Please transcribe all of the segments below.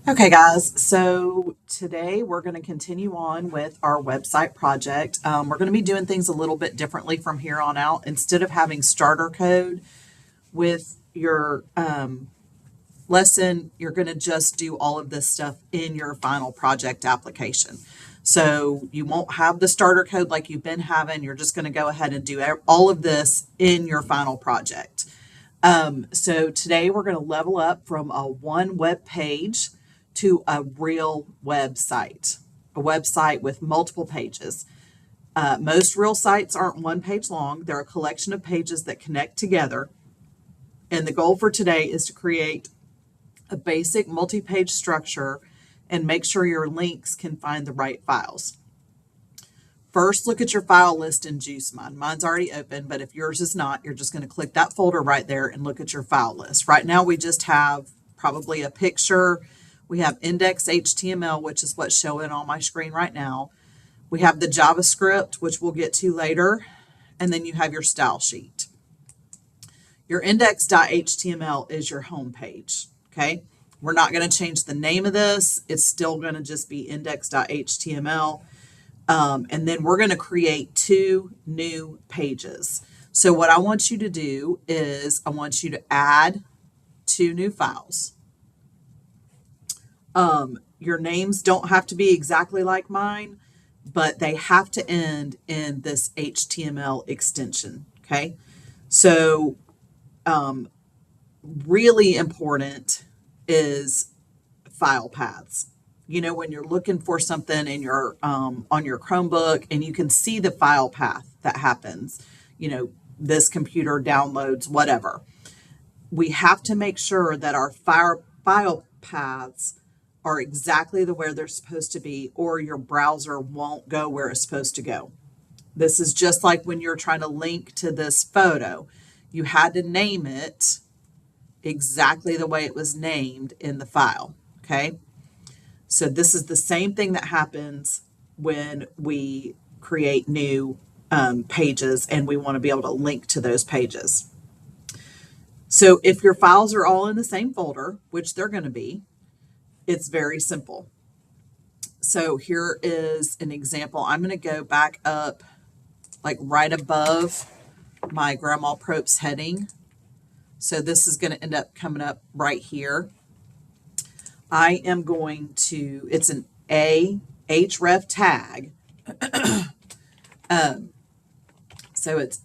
Okay, guys, so today we're going to continue on with our website project. We're going to be doing things a little bit differently from here on out. Instead of having starter code with your lesson, you're going to just do all of this stuff in your final project application. So you won't have the starter code like you've been having. You're just going to go ahead and do all of this in your final project. So today we're going to level up from a one web page to a real website, a website with multiple pages. Most real sites aren't one page long. They're a collection of pages that connect together. And the goal for today is to create a basic multi-page structure and make sure your links can find the right files. First, look at your file list in JuiceMine. Mine's already open, but if yours is not, you're just going to click that folder right there and look at your file list. Right now, we just have probably a picture. We have index.html, which is what's showing on my screen right now. We have the JavaScript, which we'll get to later, and then you have your style sheet. Your index.html is your home page, okay? We're not going to change the name of this. It's still going to just be index.html. And then we're going to create two new pages. So what I want you to do is I want you to add two new files. Your names don't have to be exactly like mine, but they have to end in this HTML extension, okay? So really important is file paths. You know, when you're looking for something in your on your Chromebook and you can see the file path that happens, you know, this computer downloads whatever. We have to make sure that our file paths are exactly the where they're supposed to be, or your browser won't go where it's supposed to go. This is just like when you're trying to link to this photo. You had to name it exactly the way it was named in the file, okay? So this is the same thing that happens when we create new pages and we want to be able to link to those pages. So if your files are all in the same folder, which they're going to be, it's very simple. So here is an example. I'm going to go back up like right above my Grandma Propes heading. So this is going to end up coming up right here. I am going to, it's an href tag. So it's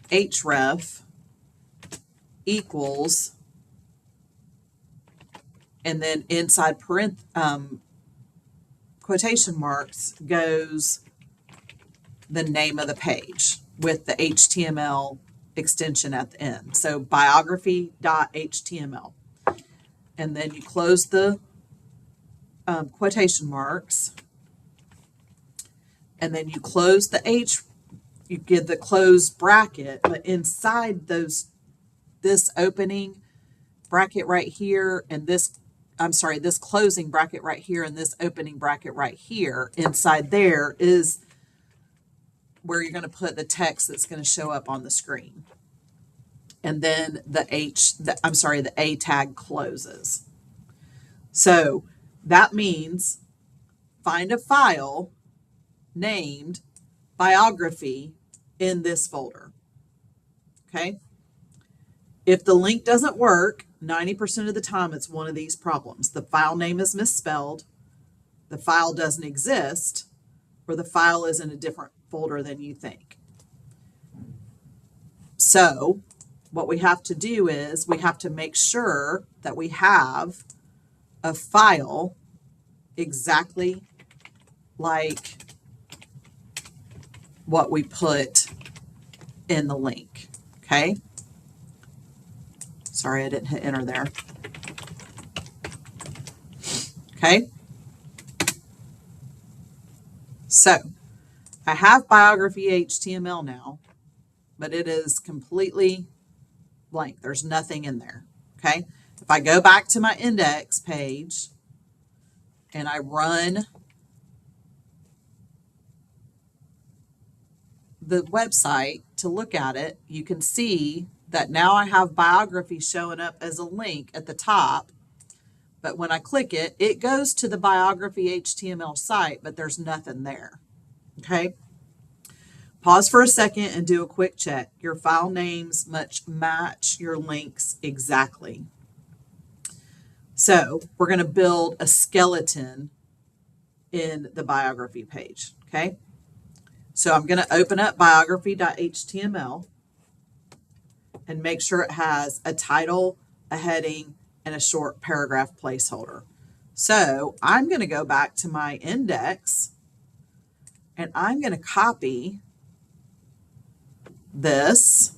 href equals, and then inside quotation marks goes the name of the page with the HTML extension at the end. So biography.html. And then you close the quotation marks. And then you close the H, you give the close bracket, but inside this opening bracket right here and this closing bracket right here and this opening bracket right here, inside there is where you're going to put the text that's going to show up on the screen. And then the A tag closes. So that means find a file named biography in this folder. Okay. If the link doesn't work, 90% of the time it's one of these problems. The file name is misspelled, the file doesn't exist, or the file is in a different folder than you think. So what we have to do is we have to make sure that we have a file exactly like what we put in the link, okay? Sorry, I didn't hit enter there. Okay. So I have biography HTML now, but it is completely blank. There's nothing in there. Okay. If I go back to my index page and I run the website to look at it, you can see that now I have biography showing up as a link at the top, But when I click it, it goes to the biography HTML site, but there's nothing there. Okay. Pause for a second and do a quick check. Your file names must match your links exactly. So we're going to build a skeleton in the biography page. Okay. So I'm going to open up biography.html and make sure it has a title, a heading, and a short paragraph placeholder. So I'm going to go back to my index and I'm going to copy this,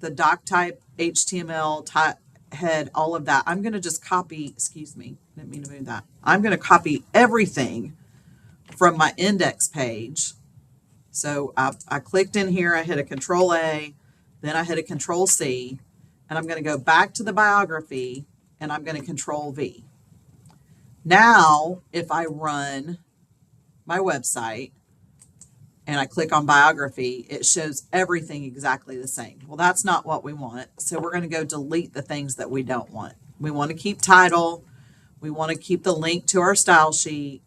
the doc type, HTML, type, head, all of that. I'm going to just copy, excuse me, didn't mean to move that. I'm going to copy everything from my index page. So I clicked in here, I hit a Control A, then I hit a Control C, and I'm going to go back to the biography and I'm going to Control V. Now, if I run my website and I click on biography, it shows everything exactly the same. Well, that's not what we want. So we're going to go delete the things that we don't want. We want to keep title. We want to keep the link to our style sheet.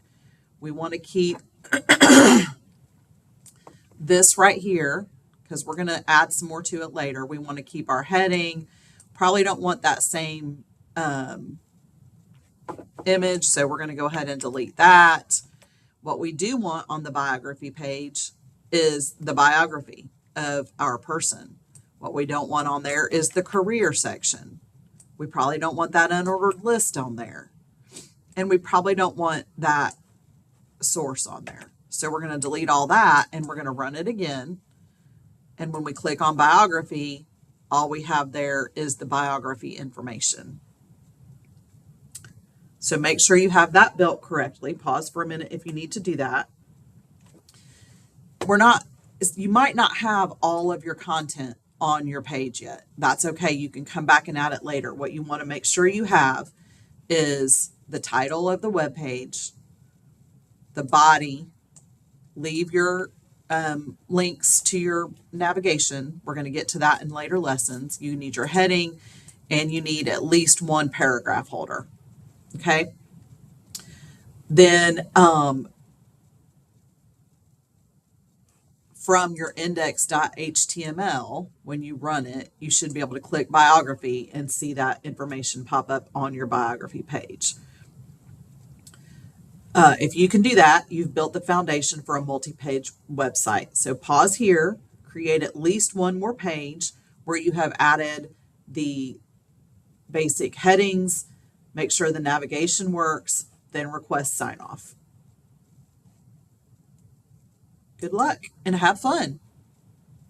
We want to keep this right here because we're going to add some more to it later. We want to keep our heading. Probably don't want that same image, so we're going to go ahead and delete that. What we do want on the biography page is the biography of our person. What we don't want on there is the career section. We probably don't want that unordered list on there. And we probably don't want that source on there. So we're going to delete all that and we're going to run it again. And when we click on biography, all we have there is the biography information. So make sure you have that built correctly. Pause for a minute if you need to do that. You might not have all of your content on your page yet. That's okay. You can come back and add it later. What you want to make sure you have is the title of the web page, the body, leave your links to your navigation. We're going to get to that in later lessons. You need your heading and you need at least one paragraph holder. Okay. Then from your index.html, when you run it, you should be able to click biography and see that information pop up on your biography page. If you can do that, you've built the foundation for a multi-page website. So pause here, create at least one more page where you have added the basic headings, make sure the navigation works, then request sign off. Good luck and have fun.